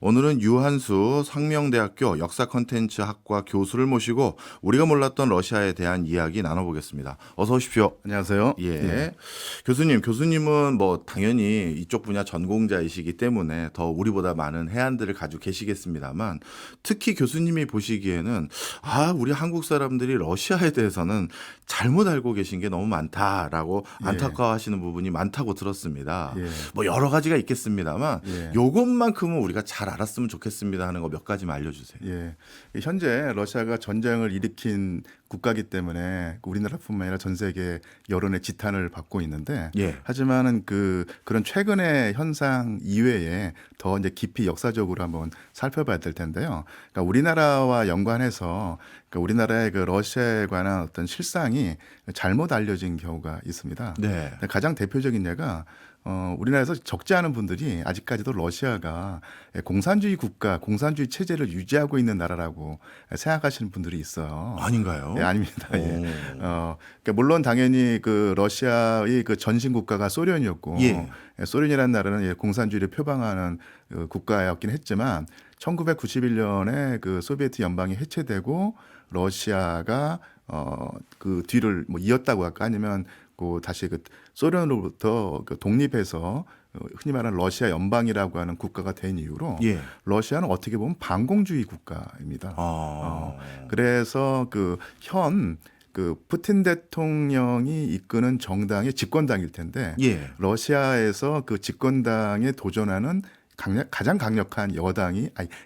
오늘은 유한수 상명대학교 역사 콘텐츠 학과 교수를 모시고 우리가 몰랐던 러시아에 대한 이야기 나눠보겠습니다. 어서 오십시오. 안녕하세요. 예. 교수님은 뭐 당연히 이쪽 분야 전공자이시기 때문에 더 우리보다 많은 해안들을 가지고 계시겠습니다만 특히 교수님이 보시기에는 우리 한국 사람들이 러시아에 대해서는 잘못 알고 계신 게 너무 많다라고 안타까워하시는 부분이 많다고 들었습니다. 예. 뭐 여러 가지가 있겠습니다만 예. 요것만큼은 우리가 잘 알았으면 좋겠습니다 하는 거 몇 가지만 알려주세요. 예. 현재 러시아가 전쟁을 일으킨 국가이기 때문에 우리나라뿐만 아니라 전 세계 여론의 지탄을 받고 있는데, 예. 하지만은 그런 최근의 현상 이외에 더 이제 깊이 역사적으로 한번 살펴봐야 될 텐데요. 그러니까 우리나라와 연관해서 우리나라의 그 러시아에 관한 어떤 실상이 잘못 알려진 경우가 있습니다. 네. 가장 대표적인 예가 우리나라에서 적지 않은 분들이 아직까지도 러시아가 공산주의 국가, 공산주의 체제를 유지하고 있는 나라라고 생각하시는 분들이 있어요. 아닌가요? 예, 아닙니다. 예. 그러니까 물론 당연히 그 러시아의 그 전신 국가가 소련이었고, 예. 소련이라는 나라는 공산주의를 표방하는 국가였긴 했지만 1991년에 그 소비에트 연방이 해체되고 러시아가 그 뒤를 뭐 이었다고 할까, 아니면 다시 소련으로부터 독립해서 흔히 말하는 러시아 연방이라고 하는 국가가 된 이후로 예. 러시아는 어떻게 보면 반공주의 국가입니다. 그래서 푸틴 대통령이 이끄는 정당의 집권당일 텐데, 예. 러시아에서 그 집권당에 도전하는 가장 강력한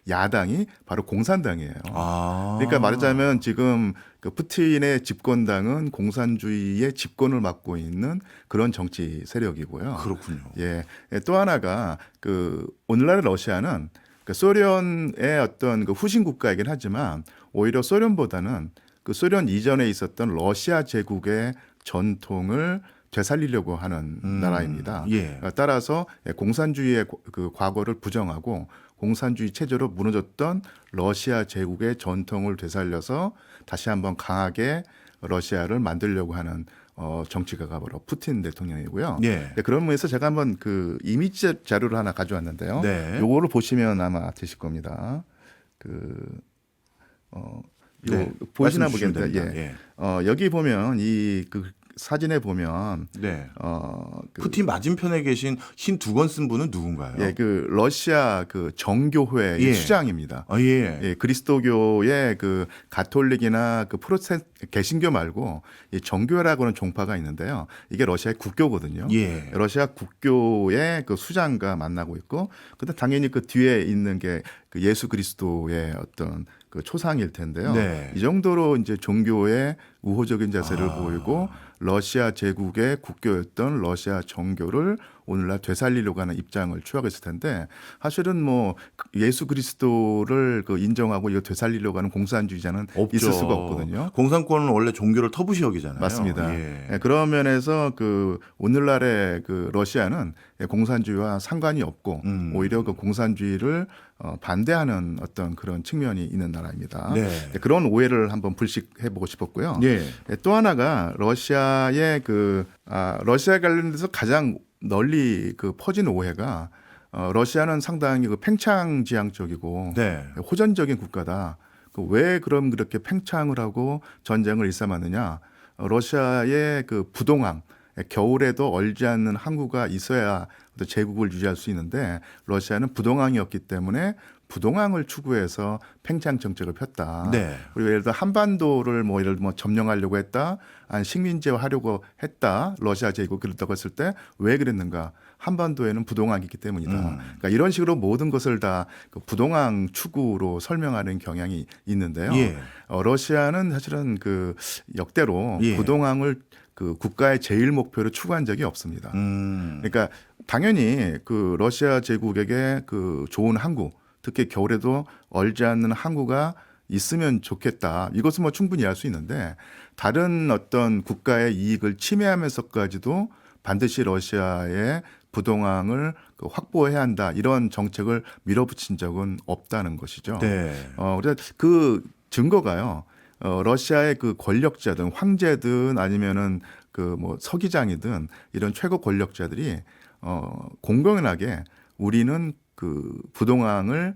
야당이 바로 공산당이에요. 그러니까 말하자면 지금 그 푸틴의 집권당은 공산주의의 집권을 맡고 있는 그런 정치 세력이고요. 그렇군요. 예. 또 하나가 오늘날의 러시아는 소련의 어떤 후신 국가이긴 하지만 오히려 소련보다는 소련 이전에 있었던 러시아 제국의 전통을 되살리려고 하는 나라입니다. 예. 따라서 공산주의의 그 과거를 부정하고 공산주의 체제로 무너졌던 러시아 제국의 전통을 되살려서 다시 한번 강하게 러시아를 만들려고 하는 정치가가 바로 푸틴 대통령이고요. 예. 그런 의미에서 제가 한번 이미지 자료를 하나 가져왔는데요. 네. 요거를 보시면 아마 되실 겁니다. 네. 보시나 말씀 주시면 모르겠는데, 됩니다. 여기 보면 사진에 보면 네. 푸틴 맞은편에 계신 흰 두건 쓴 분은 누군가요? 러시아 정교회의 수장입니다. 예. 그리스도교의 가톨릭이나 프로테스탄트 개신교 말고 이 정교회라고는 종파가 있는데요. 이게 러시아의 국교거든요. 예. 러시아 국교의 수장과 만나고 있고, 근데 당연히 뒤에 있는 게 예수 그리스도의 어떤 초상일 텐데요. 네. 이 정도로 이제 종교의 우호적인 자세를 보이고 러시아 제국의 국교였던 러시아 정교를 오늘날 되살리려고 하는 입장을 취하고 있을 텐데, 사실은 뭐 예수 그리스도를 인정하고 이거 되살리려고 하는 공산주의자는 없죠. 있을 수가 없거든요. 공산권은 원래 종교를 터부시 여기잖아요. 맞습니다. 예. 그런 면에서 오늘날의 러시아는 공산주의와 상관이 없고 오히려 공산주의를 반대하는 어떤 그런 측면이 있는 나라입니다. 네. 그런 오해를 한번 불식해 보고 싶었고요. 예. 또 하나가 러시아의 러시아 관련돼서 가장 널리 퍼진 오해가 러시아는 상당히 팽창지향적이고 네. 호전적인 국가다. 왜 그럼 그렇게 팽창을 하고 전쟁을 일삼았느냐? 러시아의 부동항, 겨울에도 얼지 않는 항구가 있어야 제국을 유지할 수 있는데 러시아는 부동항이었기 때문에 부동항을 추구해서 팽창 정책을 폈다. 네. 그리고 예를 들어 한반도를 점령하려고 했다, 식민지화하려고 했다, 러시아 제국 그렇다고 했을 때 왜 그랬는가? 한반도에는 부동항이 있기 때문이다. 그러니까 이런 식으로 모든 것을 다 부동항 추구로 설명하는 경향이 있는데요. 예. 러시아는 사실은 역대로 부동항을 국가의 제일 목표로 추구한 적이 없습니다. 그러니까 당연히 러시아 제국에게 좋은 항구, 특히 겨울에도 얼지 않는 항구가 있으면 좋겠다. 이것은 충분히 이해할 수 있는데, 다른 어떤 국가의 이익을 침해하면서까지도 반드시 러시아의 부동항을 확보해야 한다, 이런 정책을 밀어붙인 적은 없다는 것이죠. 네. 그래서 증거가요. 러시아의 권력자든 황제든 아니면은 서기장이든 이런 최고 권력자들이 공공연하게 우리는 그 부동항을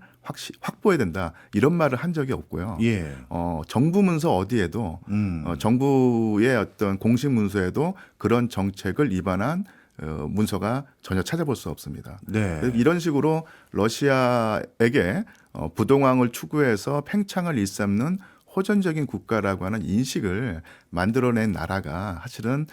확보해야 된다 이런 말을 한 적이 없고요. 예. 정부 문서 어디에도 정부의 어떤 공식 문서에도 그런 정책을 위반한 문서가 전혀 찾아볼 수 없습니다. 네. 이런 식으로 러시아에게 부동항을 추구해서 팽창을 일삼는 호전적인 국가라고 하는 인식을 만들어낸 나라가 사실은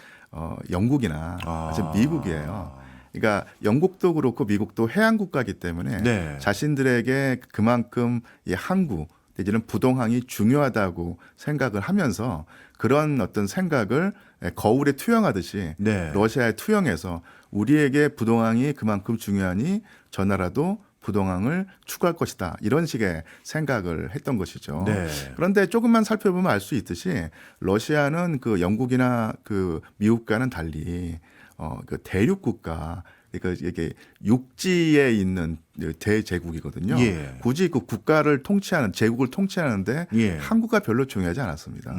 영국이나 사실 미국이에요. 그러니까 영국도 그렇고 미국도 해양 국가이기 때문에 네. 자신들에게 그만큼 이 항구 내지는 부동항이 중요하다고 생각을 하면서 그런 어떤 생각을 거울에 투영하듯이 네. 러시아에 투영해서 우리에게 부동항이 그만큼 중요하니 저 나라도 부동항을 추구할 것이다. 이런 식의 생각을 했던 것이죠. 네. 그런데 조금만 살펴보면 알 수 있듯이 러시아는 그 영국이나 그 미국과는 달리 그 대륙 국가 그러니까 이게 육지에 있는 대제국이거든요. 예. 굳이 그 국가를 통치하는 제국을 통치하는데 예. 항구가 별로 중요하지 않았습니다.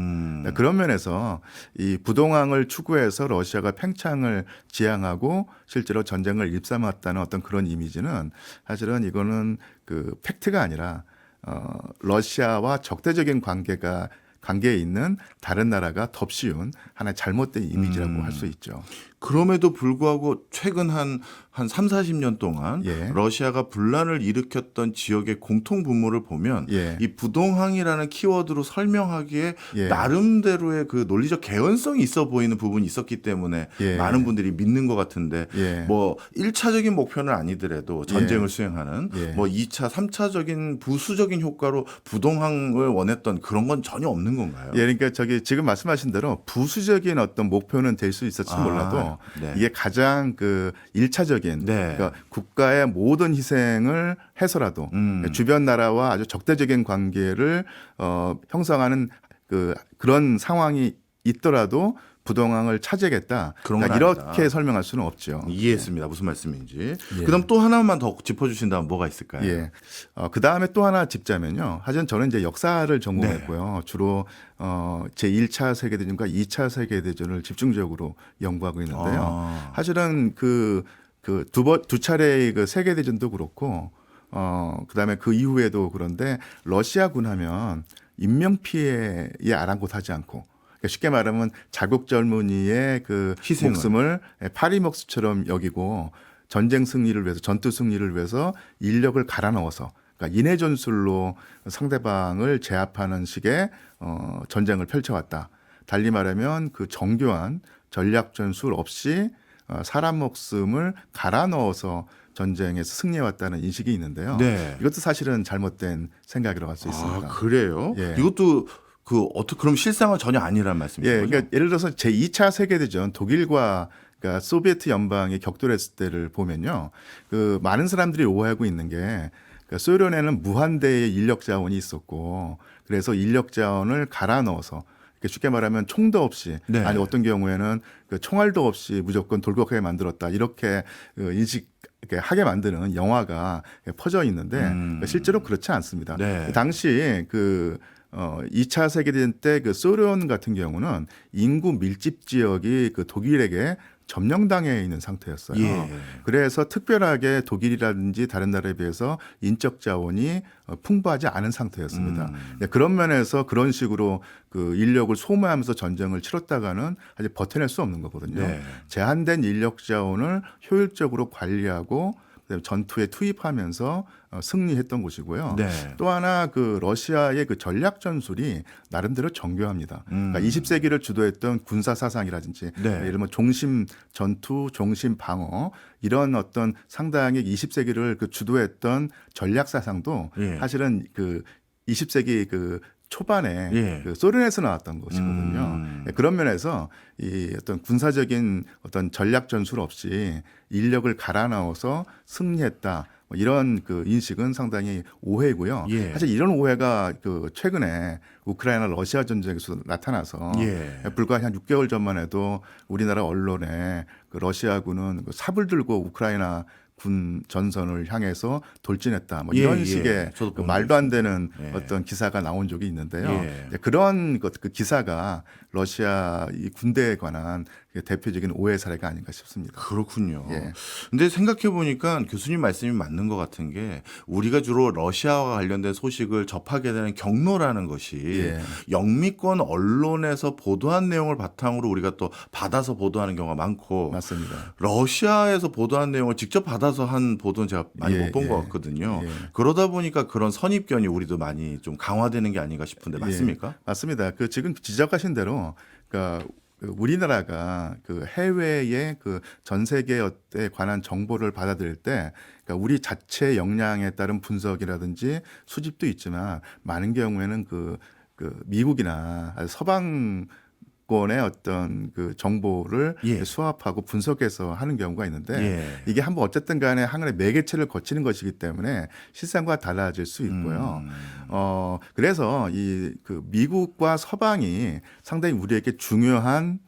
그런 면에서 이 부동항을 추구해서 러시아가 팽창을 지향하고 실제로 전쟁을 일삼았다는 어떤 그런 이미지는 사실은 이거는 그 팩트가 아니라 러시아와 적대적인 관계에 있는 다른 나라가 덮씌운 하나의 잘못된 이미지라고 할 수 있죠. 그럼에도 불구하고 최근 한 3, 40년 동안 예. 러시아가 분란을 일으켰던 지역의 공통 분모를 보면 예. 이 부동항이라는 키워드로 설명하기에 예. 나름대로의 그 논리적 개연성이 있어 보이는 부분이 있었기 때문에 예. 많은 분들이 믿는 것 같은데 예. 뭐 1차적인 목표는 아니더라도 전쟁을 수행하는 예. 뭐 2차, 3차적인 부수적인 효과로 부동항을 원했던 그런 건 전혀 없는 건가요? 예, 그러니까 지금 말씀하신 대로 부수적인 어떤 목표는 될 수 있을지 몰라도 네. 이게 가장 그 1차적인 네. 그러니까 국가의 모든 희생을 해서라도 주변 나라와 아주 적대적인 관계를 형성하는 그런 상황이 있더라도 부동항을 차지하겠다. 그런 그러니까 건 이렇게 아니다. 설명할 수는 없죠. 이해했습니다. 무슨 말씀인지. 예. 그다음 또 하나만 더 짚어주신다면 뭐가 있을까요? 예. 그 다음에 또 하나 짚자면요. 하여튼 저는 이제 역사를 전공했고요. 주로 제1차 세계대전과 2차 세계대전을 집중적으로 연구하고 있는데요. 사실은 두 차례의 그 세계대전도 그렇고, 그다음에 그 이후에도 그런데 러시아군 하면 인명피해에 아랑곳하지 않고 그러니까 쉽게 말하면 자국 젊은이의 그 희생을. 목숨을 파리목수처럼 여기고 전쟁 승리를 위해서 전투 승리를 위해서 인력을 갈아 넣어서 그러니까 인해 전술로 상대방을 제압하는 식의 전쟁을 펼쳐왔다. 달리 말하면 그 정교한 전략 전술 없이 사람 목숨을 갈아 넣어서 전쟁에서 승리해왔다는 인식이 있는데요. 네. 이것도 사실은 잘못된 생각이라고 할 수 있습니다. 아, 그래요? 예. 이것도 그럼 실상은 전혀 아니란 말씀이죠. 예, 그러니까 예를 들어서 제2차 세계대전 독일과 그러니까 소비에트 연방이 격돌했을 때를 보면요. 그 많은 사람들이 오해하고 있는 게 그러니까 소련에는 무한대의 인력 자원이 있었고 그래서 인력 자원을 갈아 넣어서 그러니까 쉽게 말하면 총도 없이 네. 아니 어떤 경우에는 그 총알도 없이 무조건 돌격하게 만들었다 이렇게 하게 만드는 영화가 퍼져 있는데 실제로 그렇지 않습니다. 네. 당시 2차 세계대전 때 그 소련 같은 경우는 인구 밀집 지역이 그 독일에게 점령당해 있는 상태였어요. 예. 그래서 특별하게 독일이라든지 다른 나라에 비해서 인적 자원이 풍부하지 않은 상태였습니다. 네, 그런 면에서 그런 식으로 그 인력을 소모하면서 전쟁을 치렀다가는 아직 버텨낼 수 없는 거거든요. 네. 제한된 인력 자원을 효율적으로 관리하고 전투에 투입하면서 승리했던 곳이고요. 네. 또 하나 그 러시아의 그 전략 전술이 나름대로 정교합니다. 그러니까 20세기를 주도했던 군사 사상이라든지 네. 예를 들면 종심 전투, 종심 방어 이런 어떤 상당히 20세기를 그 주도했던 전략 사상도 예. 사실은 그 20세기 그 초반에 예. 그 소련에서 나왔던 것이거든요. 그런 면에서 이 어떤 군사적인 어떤 전략 전술 없이 인력을 갈아 넣어서 승리했다. 뭐 이런 그 인식은 상당히 오해고요. 예. 사실 이런 오해가 그 최근에 우크라이나 러시아 전쟁에서 나타나서 예. 불과 한 6개월 전만 해도 우리나라 언론에 그 러시아군은 그 삽을 들고 우크라이나 군 전선을 향해서 돌진했다. 뭐 이런 예, 예. 식의 저도 그 본 말도 안 적 되는 예. 어떤 기사가 나온 적이 있는데요. 예. 그런 그 기사가 러시아 이 군대에 관한 대표적인 오해 사례가 아닌가 싶습니다. 그렇군요. 예. 근데 생각해 보니까 교수님 말씀이 맞는 것 같은 게 우리가 주로 러시아와 관련된 소식을 접하게 되는 경로라는 것이 예. 영미권 언론에서 보도한 내용을 바탕으로 우리가 또 받아서 보도하는 경우가 많고 맞습니다. 러시아에서 보도한 내용을 직접 받아서 한 보도는 제가 많이 예, 못 본 예. 것 같거든요. 예. 그러다 보니까 그런 선입견이 우리도 많이 좀 강화되는 게 아닌가 싶은데 맞습니까? 예, 맞습니다. 그 지금 지적하신 대로 그러니까 우리나라가 그 해외의 그 전 세계에 관한 정보를 받아들일 때 그러니까 우리 자체 역량에 따른 분석이라든지 수집도 있지만 많은 경우에는 그 미국이나 서방권의 어떤 그 정보를 예. 수합하고 분석해서 하는 경우가 있는데 예. 이게 한번 어쨌든 간에 하나의 매개체를 거치는 것이기 때문에 실상과 달라질 수 있고요. 그래서 이 그 미국과 서방이 상당히 우리에게 중요한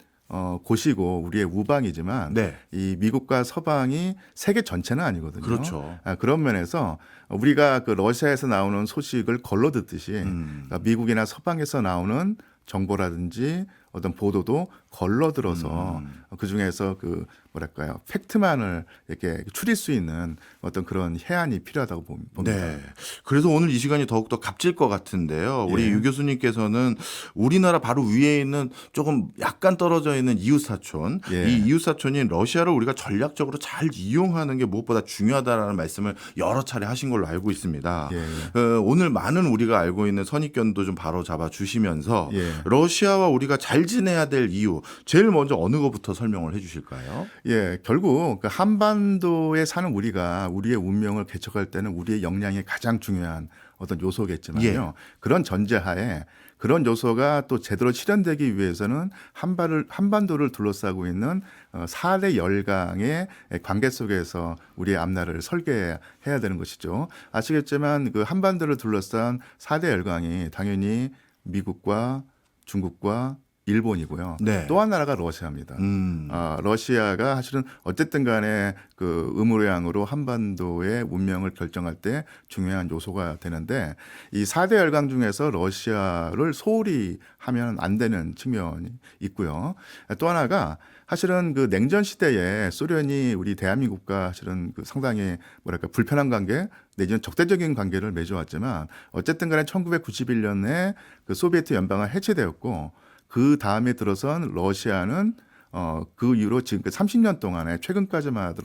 곳이고 우리의 우방이지만 네. 이 미국과 서방이 세계 전체는 아니거든요. 그렇죠. 그런 면에서 우리가 그 러시아에서 나오는 소식을 걸러 듣듯이 그러니까 미국이나 서방에서 나오는 정보라든지 어떤 보도도 걸러 들어서 그 중에서 그 뭐랄까요 팩트만을 이렇게 추릴 수 있는 어떤 그런 해안이 필요하다고 봅니다. 네. 그래서 오늘 이 시간이 더욱더 값질 것 같은데요. 우리 예. 유 교수님께서는 우리나라 바로 위에 있는 조금 약간 떨어져 있는 이웃사촌, 예. 이 이웃사촌인 러시아를 우리가 전략적으로 잘 이용하는 게 무엇보다 중요하다라는 말씀을 여러 차례 하신 걸로 알고 있습니다. 예. 오늘 많은 우리가 알고 있는 선입견도 좀 바로 잡아 주시면서 예. 러시아와 우리가 잘 지내야 될 이유, 제일 먼저 어느 것부터 설명을 해 주실까요? 예, 결국 그 한반도에 사는 우리가 우리의 운명을 개척할 때는 우리의 역량이 가장 중요한 어떤 요소겠지만요. 예. 그런 전제하에 그런 요소가 또 제대로 실현되기 위해서는 한반도를 둘러싸고 있는 4대 열강의 관계 속에서 우리의 앞날을 설계해야 되는 것이죠. 아시겠지만 그 한반도를 둘러싼 4대 열강이 당연히 미국과 중국과 일본이고요. 네. 또 한 나라가 러시아입니다. 러시아가 사실은 어쨌든 간에 그 의무량으로 한반도의 운명을 결정할 때 중요한 요소가 되는데 이 4대 열강 중에서 러시아를 소홀히 하면 안 되는 측면이 있고요. 또 하나가 사실은 그 냉전 시대에 소련이 우리 대한민국과 사실은 그 상당히 뭐랄까 불편한 관계 내지는 적대적인 관계를 맺어왔지만 어쨌든 간에 1991년에 그 소비에트 연방은 해체되었고 그 다음에 들어선 러시아는 그 이후로 지금 30년 동안에 최근까지만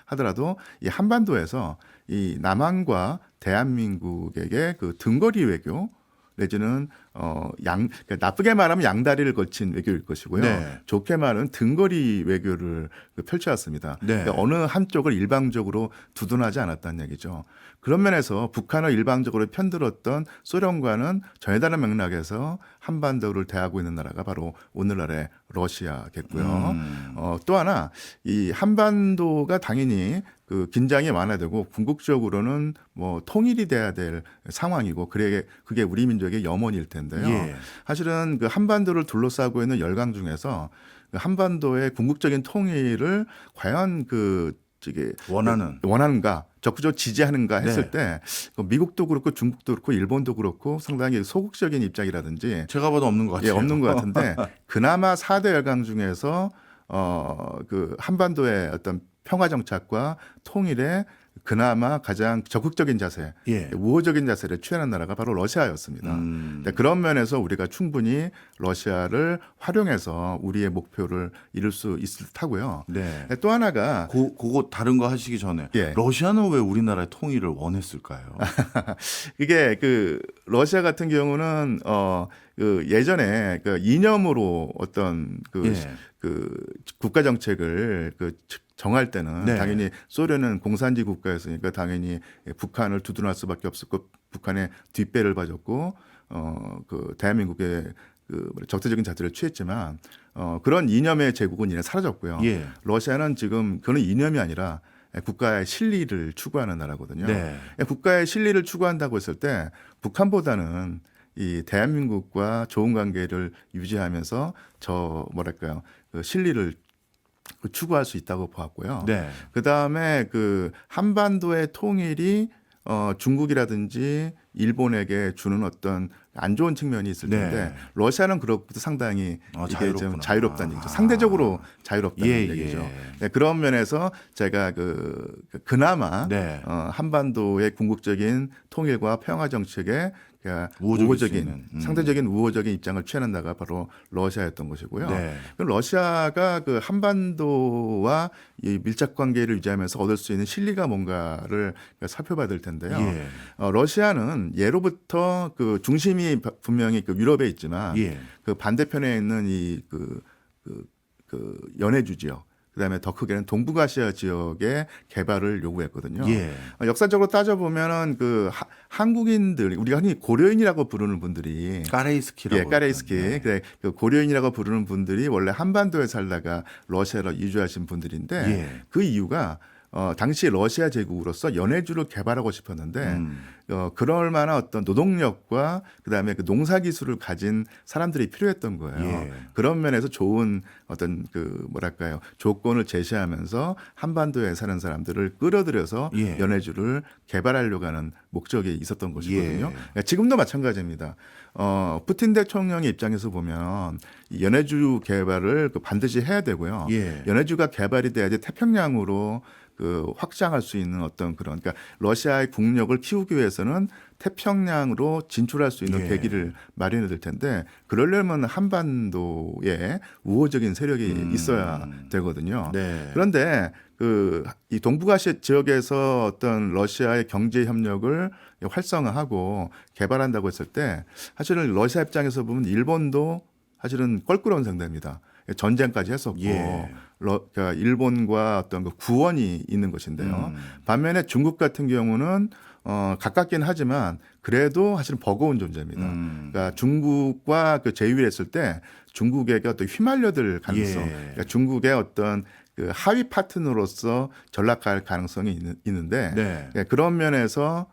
하더라도 이 한반도에서 이 남한과 대한민국에게 그 등거리 외교 내지는 그러니까 나쁘게 말하면 양다리를 거친 외교일 것이고요. 네. 좋게 말하면 등거리 외교를 펼쳐왔습니다. 네. 그러니까 어느 한쪽을 일방적으로 두둔하지 않았다는 얘기죠. 그런 면에서 북한을 일방적으로 편들었던 소련과는 전혀 다른 맥락에서 한반도를 대하고 있는 나라가 바로 오늘날의 러시아겠고요. 또 하나 이 한반도가 당연히 그 긴장이 완화되고 궁극적으로는 뭐 통일이 돼야 될 상황이고 그게 우리 민족의 염원일 텐데요. 예. 사실은 그 한반도를 둘러싸고 있는 열강 중에서 그 한반도의 궁극적인 통일을 과연 원하는가 적극적으로 지지하는가 했을 때 미국도 그렇고 중국도 그렇고 일본도 그렇고 상당히 소극적인 입장이라든지 제가 봐도 없는 것 같아요. 예, 없는 것 같은데 그나마 4대 열강 중에서 그 한반도의 어떤 평화 정착과 통일에 그나마 가장 적극적인 자세, 예. 우호적인 자세를 취하는 나라가 바로 러시아였습니다. 네, 그런 면에서 우리가 충분히 러시아를 활용해서 우리의 목표를 이룰 수 있을 듯하고요. 네. 네, 또 하나가 그거 다른 거 하시기 전에 예. 러시아는 왜 우리나라의 통일을 원했을까요? 이게 그 러시아 같은 경우는 그 예전에 그 이념으로 어떤 그 국가 정책을 정할 때는 네. 당연히 소련은 공산주의 국가였으니까 당연히 북한을 두둔할 수밖에 없었고 북한의 뒷배를 봐줬고 그 대한민국의 그 적대적인 자세를 취했지만 그런 이념의 제국은 이제 사라졌고요. 예. 러시아는 지금 그런 이념이 아니라 국가의 실리를 추구하는 나라거든요. 네. 국가의 실리를 추구한다고 했을 때 북한보다는 이 대한민국과 좋은 관계를 유지하면서 그 실리를 추구할 수 있다고 보았고요. 네. 그 다음에 그 한반도의 통일이 중국이라든지 일본에게 주는 어떤 안 좋은 측면이 있을 텐데 네. 러시아는 그것부터 상당히 이게 자유롭구나. 좀 자유롭다는 얘기죠. 상대적으로 자유롭다는 예, 얘기죠. 예. 네, 그런 면에서 제가 그나마 네. 한반도의 궁극적인 통일과 평화 정책에 우호적일 수 우호적인 있는, 상대적인 우호적인 입장을 취하는 나라가 바로 러시아였던 것이고요. 네. 그럼 러시아가 그 한반도와 이 밀착 관계를 유지하면서 얻을 수 있는 실리가 뭔가를 살펴봐야 될 텐데요. 예. 러시아는 예로부터 그 중심이 분명히 그 유럽에 있지만 예. 그 반대편에 있는 이 연해주 지역, 그다음에 더 크게는 동북아시아 지역의 개발을 요구했거든요. 예. 역사적으로 따져보면은 한국인들, 우리가 흔히 고려인이라고 부르는 분들이 까레이스키라고. 예, 까레이스키. 네. 그래, 그 고려인이라고 부르는 분들이 원래 한반도에 살다가 러시아로 이주하신 분들인데 예. 그 이유가 당시 러시아 제국으로서 연해주를 개발하고 싶었는데 그럴 만한 어떤 노동력과 그다음에 그 농사 기술을 가진 사람들이 필요했던 거예요. 예. 그런 면에서 좋은 어떤 뭐랄까요, 조건을 제시하면서 한반도에 사는 사람들을 끌어들여서 예. 연해주를 개발하려고 하는 목적이 있었던 것이거든요. 예. 지금도 마찬가지입니다. 푸틴 대통령의 입장에서 보면 이 연해주 개발을 반드시 해야 되고요. 예. 연해주가 개발이 돼야지 태평양으로 확장할 수 있는 어떤 그러니까 러시아의 국력을 키우기 위해서는 태평양으로 진출할 수 있는 예. 계기를 마련해야 될 텐데 그러려면 한반도에 우호적인 세력이 있어야 되거든요. 네. 그런데 이 동북아시아 지역에서 어떤 러시아의 경제 협력을 활성화하고 개발한다고 했을 때 사실은 러시아 입장에서 보면 일본도 사실은 껄끄러운 상대입니다. 전쟁까지 했었고 예. 그러니까 일본과 어떤 구원이 있는 것인데요. 반면에 중국 같은 경우는 가깝긴 하지만 그래도 사실은 버거운 존재입니다. 그러니까 중국과 제휴를 했을 때 중국에게 어떤 휘말려들 가능성, 예. 그러니까 중국의 어떤 하위 파트너로서 전락할 가능성이 있는데 네. 그런 면에서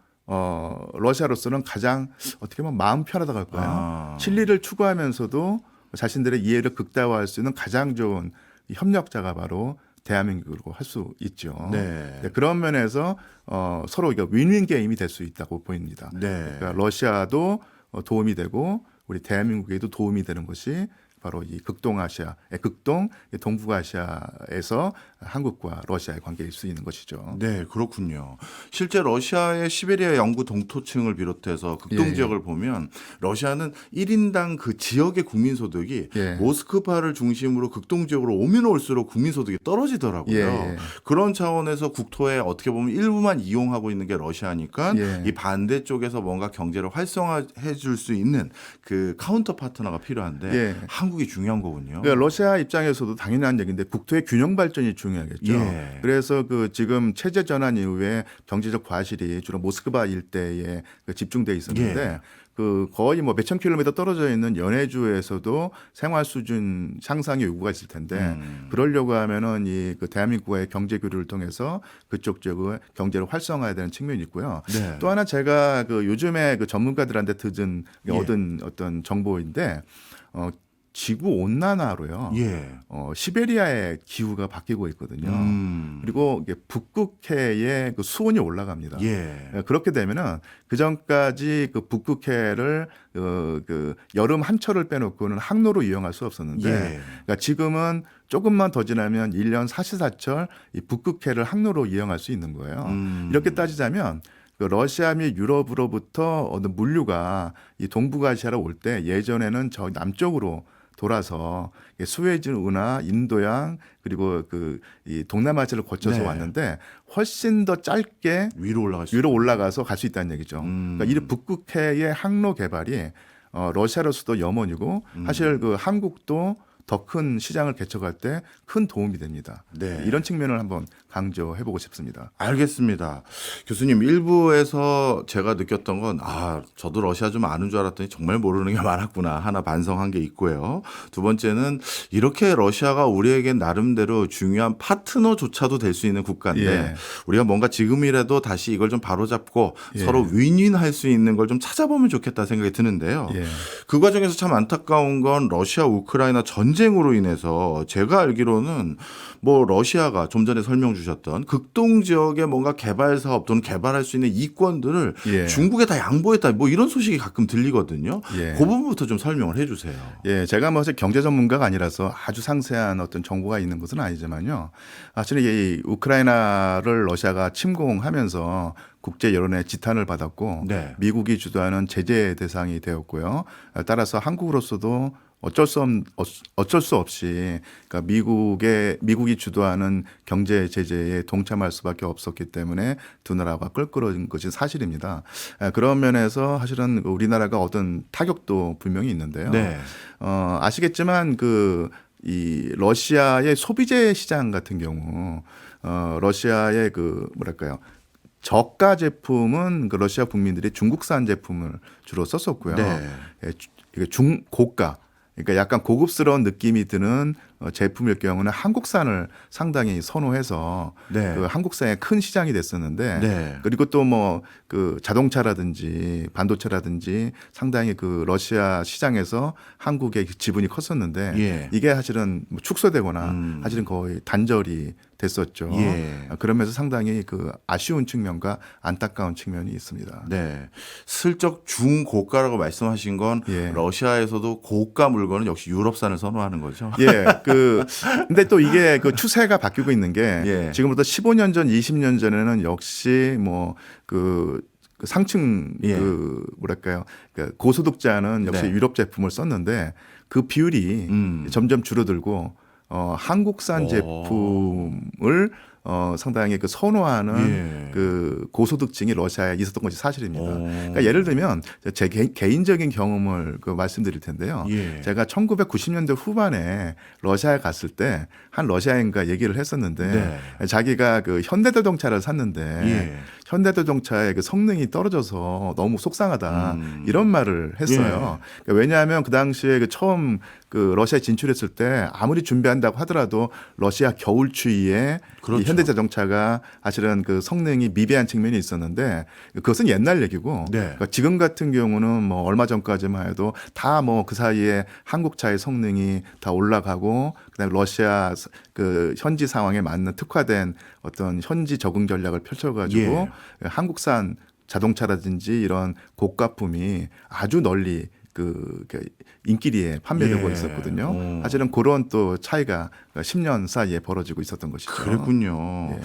러시아로서는 가장 어떻게 보면 마음 편하다고 할까요? 실리를 추구하면서도 자신들의 이해를 극대화할 수 있는 가장 좋은 협력자가 바로 대한민국으로 할 수 있죠. 네. 그런 면에서 서로 이게 윈윈 게임이 될 수 있다고 보입니다. 네. 그러니까 러시아도 도움이 되고 우리 대한민국에도 도움이 되는 것이 바로 이 동북아시아에서 한국과 러시아의 관계일 수 있는 것이죠. 네, 그렇군요. 실제 러시아의 시베리아 영구 동토층을 비롯해서 극동 예. 지역을 보면 러시아는 1인당 그 지역의 국민 소득이 예. 모스크바를 중심으로 극동 지역으로 오면 올수록 국민 소득이 떨어지더라고요. 예. 그런 차원에서 국토에 어떻게 보면 일부만 이용하고 있는 게 러시아니까 예. 이 반대쪽에서 뭔가 경제를 활성화해 줄 수 있는 그 카운터 파트너가 필요한데 예. 한국이 중요한 거군요. 그러니까 러시아 입장에서도 당연한 얘기인데 국토의 균형 발전이 중요하겠죠. 예. 그래서 지금 체제 전환 이후에 경제적 과실이 주로 모스크바 일대에 집중돼 있었는데 예. 거의 몇천 킬로미터 떨어져 있는 연해주에서도 생활 수준 향상의 요구가 있을 텐데 그러려고 하면은 대한민국과의 경제 교류를 통해서 그쪽 지역의 경제를 활성화해야 되는 측면이 있고요. 네. 또 하나 제가 요즘에 전문가들한테 예. 얻은 어떤 정보인데 지구 온난화로요. 예. 시베리아의 기후가 바뀌고 있거든요. 그리고 이게 북극해의 수온이 올라갑니다. 예. 그렇게 되면은 그 전까지 북극해를 여름 한철을 빼놓고는 항로로 이용할 수 없었는데, 예. 그러니까 지금은 조금만 더 지나면 1년 사시사철 이 북극해를 항로로 이용할 수 있는 거예요. 이렇게 따지자면 러시아 및 유럽으로부터 얻은 물류가 이 동북아시아로 올 때 예전에는 저 남쪽으로 돌아서 스웨즈 운하, 인도양 그리고 이 동남아시아를 거쳐서 네. 왔는데 훨씬 더 짧게 위로 올라가서 갈 수 있다는 얘기죠. 그러니까 이 북극해의 항로 개발이 러시아로서도 염원이고 사실 한국도 더 큰 시장을 개척할 때 큰 도움이 됩니다. 네. 이런 측면을 한번 강조해보고 싶습니다. 알겠습니다. 교수님, 일부에서 제가 느꼈던 건, 저도 러시아 좀 아는 줄 알았더니 정말 모르는 게 많았구나. 하나 반성한 게 있고요. 두 번째는 이렇게 러시아가 우리에겐 나름대로 중요한 파트너조차도 될 수 있는 국가인데 예. 우리가 뭔가 지금이라도 다시 이걸 좀 바로잡고 예. 서로 윈윈할 수 있는 걸 좀 찾아보면 좋겠다 생각이 드는데요. 예. 그 과정에서 참 안타까운 건 러시아 우크라이나 전쟁으로 인해서 제가 알기로는 뭐 러시아가 좀 전에 설명 주셨던 극동 지역의 뭔가 개발 사업 또는 개발할 수 있는 이권들을 예. 중국에 다 양보했다 뭐 이런 소식이 가끔 들리거든요. 예. 그 부분부터 좀 설명을 해주세요. 예, 제가 뭐 경제 전문가가 아니라서 아주 상세한 어떤 정보가 있는 것은 아니지만요. 사실 이 우크라이나를 러시아가 침공하면서 국제 여론의 지탄을 받았고 네. 미국이 주도하는 제재 대상이 되었고요. 따라서 한국으로서도 어쩔 수 없이 그러니까 미국이 주도하는 경제 제재에 동참할 수밖에 없었기 때문에 두 나라가 끌끌어진 것이 사실입니다. 그런 면에서 사실은 우리나라가 얻은 타격도 분명히 있는데요. 네. 아시겠지만 이 러시아의 소비재 시장 같은 경우 러시아의 뭐랄까요? 저가 제품은 그 러시아 국민들이 중국산 제품을 주로 썼었고요. 네. 중고가 그러니까 약간 고급스러운 느낌이 드는 제품일 경우는 한국산을 상당히 선호해서 네. 그 한국산의 큰 시장이 됐었는데 네. 그리고 또 뭐 그 자동차라든지 반도체라든지 상당히 그 러시아 시장에서 한국의 지분이 컸었는데 예. 이게 사실은 뭐 축소되거나 사실은 거의 단절이 됐었죠. 예. 그러면서 상당히 그 아쉬운 측면과 안타까운 측면이 있습니다. 네. 슬쩍 중고가라고 말씀하신 건 예. 러시아에서도 고가 물건은 역시 유럽산을 선호하는 거죠. 예. 근데 또 이게 그 추세가 바뀌고 있는 게 예. 지금부터 15년 전, 20년 전에는 역시 뭐 그 상층 예. 뭐랄까요. 그 고소득자는 역시 네. 유럽 제품을 썼는데 그 비율이 점점 줄어들고 한국산 오. 제품을 상당히 그 선호하는 예. 그 고소득층이 러시아에 있었던 것이 사실입니다. 오. 그러니까 예를 들면 제 개인적인 경험을 말씀드릴 텐데요. 예. 제가 1990년대 후반에 러시아에 갔을 때 한 러시아인과 얘기를 했었는데 자기가 그 현대자동차를 샀는데 예. 현대자동차의 그 성능이 떨어져서 너무 속상하다 이런 말을 했어요. 그러니까 왜냐하면 그 당시에 그 처음 그 러시아에 진출했을 때 아무리 준비한다고 하더라도 러시아 겨울 추위에 그렇죠. 이 현대자동차가 사실은 그 성능이 미비한 측면이 있었는데 그것은 옛날 얘기고 네. 그러니까 지금 같은 경우는 뭐 얼마 전까지만 해도 다 뭐 그 사이에 한국차의 성능이 다 올라가고 그다음에 러시아 그 현지 상황에 맞는 특화된 어떤 현지 적응 전략을 펼쳐가지고 한국산 자동차라든지 이런 고가품이 아주 널리 그 인기리에 판매되고 있었거든요. 사실은 그런 또 차이가 10년 사이에 벌어지고 있었던 것이죠. 그랬군요.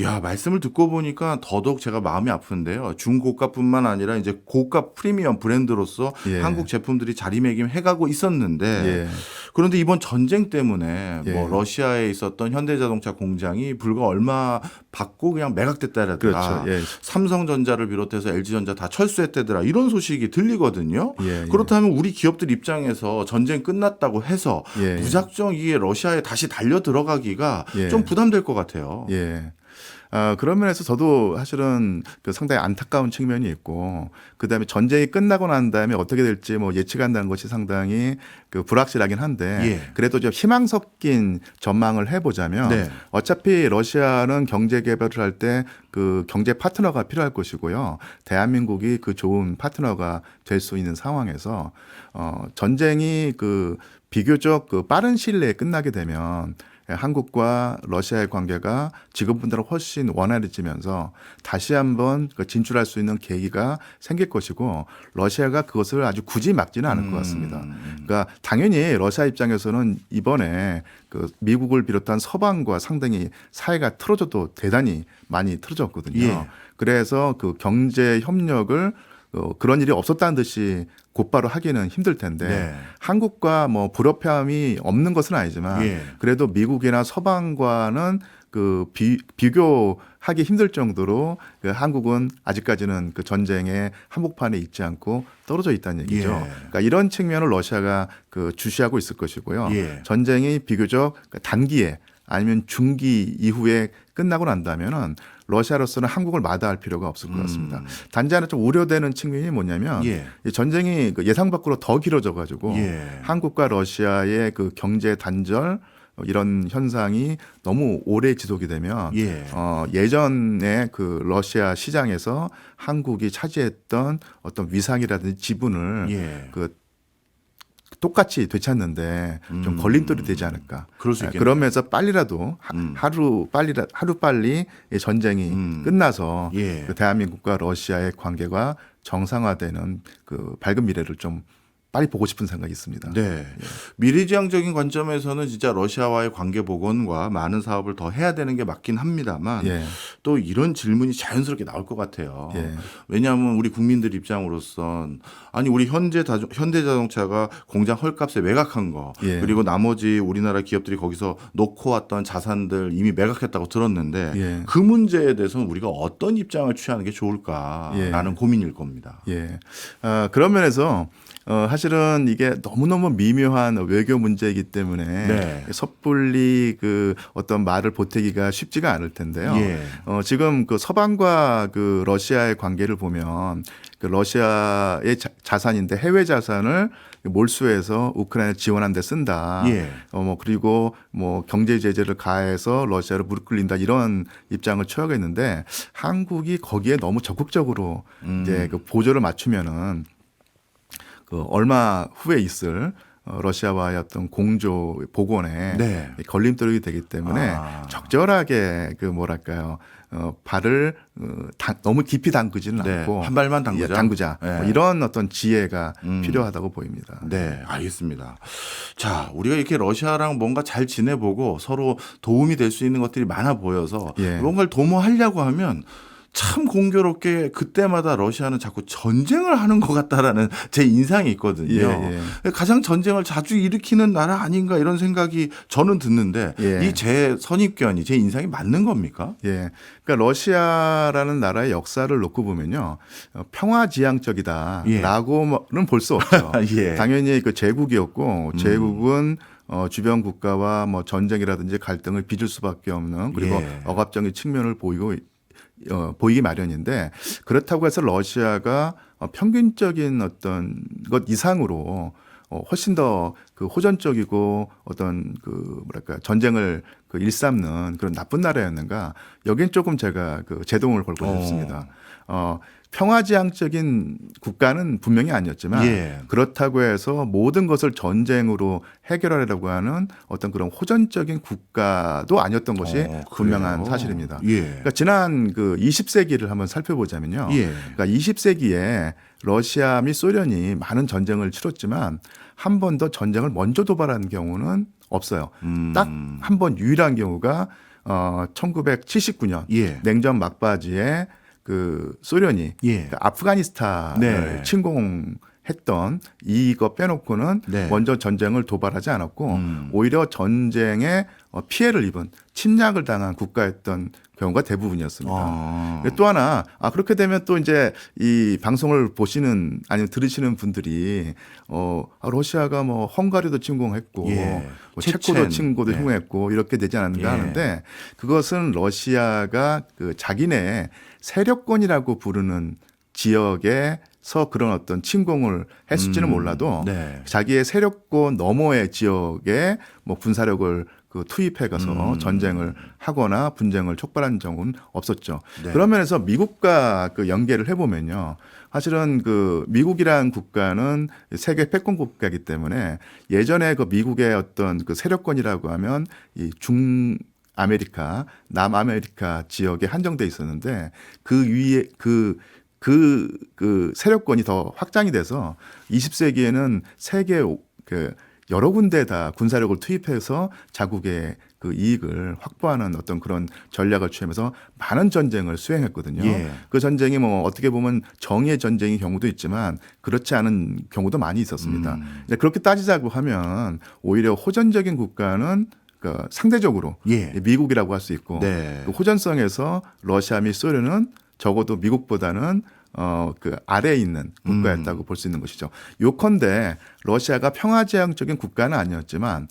야, 말씀을 듣고 보니까 더더욱 제가 마음이 아픈데요. 중고가뿐만 아니라 이제 고가 프리미엄 브랜드로서 한국 제품들이 자리매김해가고 있었는데 그런데 이번 전쟁 때문에 뭐 러시아에 있었던 현대자동차 공장이 불과 얼마 받고 그냥 매각됐다라든가 그렇죠. 삼성전자를 비롯해서 LG전자 다 철수했다더라 이런 소식이 들리거든요. 그렇다면 우리 기업들 입장에서 전쟁 끝났다고 해서 무작정 이게 러시아에 다시 달려 들어가기가 좀 부담될 것 같아요. 그런 면에서 저도 사실은 그 상당히 안타까운 측면이 있고 그다음에 전쟁이 끝나고 난 다음에 어떻게 될지 뭐 예측한다는 것이 상당히 그 불확실하긴 한데 그래도 좀 희망 섞인 전망을 해보자면 어차피 러시아는 경제 개발을 할 때 그 경제 파트너가 필요할 것이고요. 대한민국이 그 좋은 파트너가 될 수 있는 상황에서 전쟁이 그 비교적 그 빠른 시일 내에 끝나게 되면 한국과 러시아의 관계가 지금보다 훨씬 원활해지면서 다시 한번 진출할 수 있는 계기가 생길 것이고 러시아가 그것을 아주 굳이 막지는 않을 것 같습니다. 그러니까 당연히 러시아 입장에서는 이번에 그 미국을 비롯한 서방과 상당히 사이가 틀어져도 대단히 많이 틀어졌거든요. 그래서 그 경제 협력을 그런 일이 없었다는 듯이 곧바로 하기는 힘들 텐데 한국과 뭐 불협화음이 없는 것은 아니지만 그래도 미국이나 서방과는 그 비교하기 힘들 정도로 그 한국은 아직까지는 그 전쟁의 한복판에 있지 않고 떨어져 있다는 얘기죠. 그러니까 이런 측면을 러시아가 그 주시하고 있을 것이고요. 전쟁이 비교적 단기에 아니면 중기 이후에 끝나고 난다면은 러시아로서는 한국을 마다할 필요가 없을 것 같습니다. 단지 하나 좀 우려되는 측면이 뭐냐면 이 전쟁이 그 예상 밖으로 더 길어져 가지고 한국과 러시아의 그 경제 단절 이런 현상이 너무 오래 지속이 되면 예전에 그 러시아 시장에서 한국이 차지했던 어떤 위상이라든지 지분을 그 똑같이 되찾는데 좀 걸림돌이 되지 않을까. 그럴 수 있겠네요. 그러면서 빨리라도 하루 빨리 이 전쟁이 끝나서 예. 그 대한민국과 러시아의 관계가 정상화되는 그 밝은 미래를 좀 빨리 보고 싶은 생각이 있습니다. 네. 미래지향적인 관점에서는 진짜 러시아와의 관계 복원과 많은 사업을 더 해야 되는 게 맞긴 합니다만 예. 또 이런 질문이 자연스럽게 나올 것 같아요. 예. 왜냐하면 우리 국민들 입장으로선 아니 우리 현대자동차가 공장 헐값에 매각한 거 예. 그리고 나머지 우리나라 기업들이 거기서 놓고 왔던 자산들 이미 매각했다고 들었는데 예. 그 문제에 대해서는 우리가 어떤 입장을 취하는 게 좋을까라는 고민일 겁니다. 예. 그런 면에서 사실은 이게 너무너무 미묘한 외교 문제이기 때문에 네. 섣불리 그 어떤 말을 보태기가 쉽지가 않을 텐데요. 예. 지금 그 서방과 그 러시아의 관계를 보면 그 러시아의 자산인데 해외 자산을 몰수해서 우크라이나 지원하는 데 쓴다. 예. 그리고 뭐 경제 제재를 가해서 러시아를 무릎 꿇린다 이런 입장을 취하겠는데 한국이 거기에 너무 적극적으로 이제 그 보조를 맞추면은 그 얼마 후에 있을 러시아와의 어떤 공조 복원에 네. 걸림돌이 되기 때문에 적절하게 그 뭐랄까요 발을 너무 깊이 담그지는 네. 않고 한 발만 담그자. 뭐 네. 이런 어떤 지혜가 필요하다고 보입니다. 네, 알겠습니다. 자, 우리가 이렇게 러시아랑 뭔가 잘 지내보고 서로 도움이 될 수 있는 것들이 많아 보여서 예. 뭔가를 도모하려고 하면 참 공교롭게 그때마다 러시아는 자꾸 전쟁을 하는 것 같다라는 제 인상이 있거든요. 예. 가장 전쟁을 자주 일으키는 나라 아닌가 이런 생각이 저는 드는데 예. 이 제 선입견이 제 인상이 맞는 겁니까? 예. 그러니까 러시아라는 나라의 역사를 놓고 보면요. 평화지향적이다라고는 볼 수 없죠. 예. 당연히 그 제국이었고 제국은 주변 국가와 뭐 전쟁이라든지 갈등을 빚을 수밖에 없는 그리고 예. 억압적인 측면을 보이기 마련인데 그렇다고 해서 러시아가 평균적인 어떤 것 이상으로 훨씬 더 그 호전적이고 어떤 그 뭐랄까 전쟁을 그 일삼는 그런 나쁜 나라였는가 여긴 조금 제가 그 제동을 걸고 싶습니다. 평화지향적인 국가는 분명히 아니었지만 예. 그렇다고 해서 모든 것을 전쟁으로 해결하려고 하는 어떤 그런 호전적인 국가도 아니었던 것이 분명한 그래요? 사실입니다. 예. 그러니까 지난 그 20세기를 한번 살펴보자면요. 예. 그러니까 20세기에 러시아 및 소련이 많은 전쟁을 치렀지만 한 번도 전쟁을 먼저 도발한 경우는 없어요. 딱 한 번 유일한 경우가 1979년 예. 냉전 막바지에 그 소련이 예. 그 아프가니스탄을 네. 침공했던 이거 빼놓고는 네. 먼저 전쟁을 도발하지 않았고 오히려 전쟁에 피해를 입은 침략을 당한 국가였던 경우가 대부분이었습니다. 또 하나 그렇게 되면 또 이제 이 방송을 보시는 아니면 들으시는 분들이 러시아가 뭐 헝가리도 침공했고 예. 뭐 체코도 침공도 예. 침공했고 이렇게 되지 않았는가 예. 하는데 그것은 러시아가 그 자기네 세력권이라고 부르는 지역에서 그런 어떤 침공을 했을지는 몰라도 네. 자기의 세력권 너머의 지역에 뭐 군사력을 그 투입해 가서 전쟁을 하거나 분쟁을 촉발한 적은 없었죠. 네. 그런 면에서 미국과 그 연계를 해보면요. 사실은 그 미국이라는 국가는 세계 패권 국가이기 때문에 예전에 그 미국의 어떤 그 세력권이라고 하면 이 아메리카, 남아메리카 지역에 한정돼 있었는데 그 위에 그 세력권이 더 확장이 돼서 20세기에는 세계 그 여러 군데다 군사력을 투입해서 자국의 그 이익을 확보하는 어떤 그런 전략을 취하면서 많은 전쟁을 수행했거든요. 예. 그 전쟁이 뭐 어떻게 보면 정의의 전쟁인 경우도 있지만 그렇지 않은 경우도 많이 있었습니다. 이제 그렇게 따지자고 하면 오히려 호전적인 국가는 그 상대적으로 예. 미국이라고 할 수 있고 네. 그 호전성에서 러시아 및 소련은 적어도 미국보다는 그 아래에 있는 국가였다고 볼 수 있는 것이죠. 요컨대 러시아가 평화지향적인 국가는 아니었지만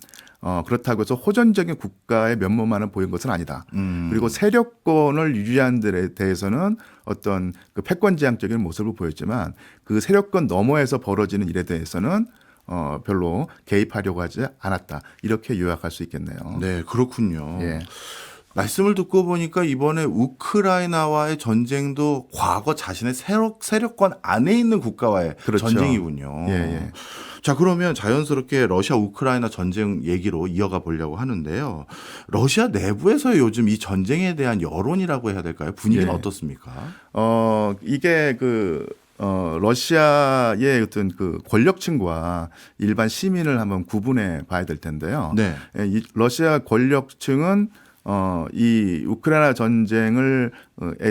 그렇다고 해서 호전적인 국가의 면모만을 보인 것은 아니다. 그리고 세력권을 유지한 데 대해서는 어떤 그 패권지향적인 모습을 보였지만 그 세력권 너머에서 벌어지는 일에 대해서는 별로 개입하려고 하지 않았다. 이렇게 요약할 수 있겠네요. 네, 그렇군요. 예. 말씀을 듣고 보니까 이번에 우크라이나와의 전쟁도 과거 자신의 세력권 안에 있는 국가와의 그렇죠. 전쟁이군요. 예, 예. 자, 그러면 자연스럽게 러시아 우크라이나 전쟁 얘기로 이어가 보려고 하는데요. 러시아 내부에서 요즘 이 전쟁에 대한 여론이라고 해야 될까요? 분위기는 예. 어떻습니까? 이게 러시아의 어떤 그 권력층과 일반 시민을 한번 구분해 봐야 될 텐데요. 네. 이 러시아 권력층은 이 우크라이나 전쟁을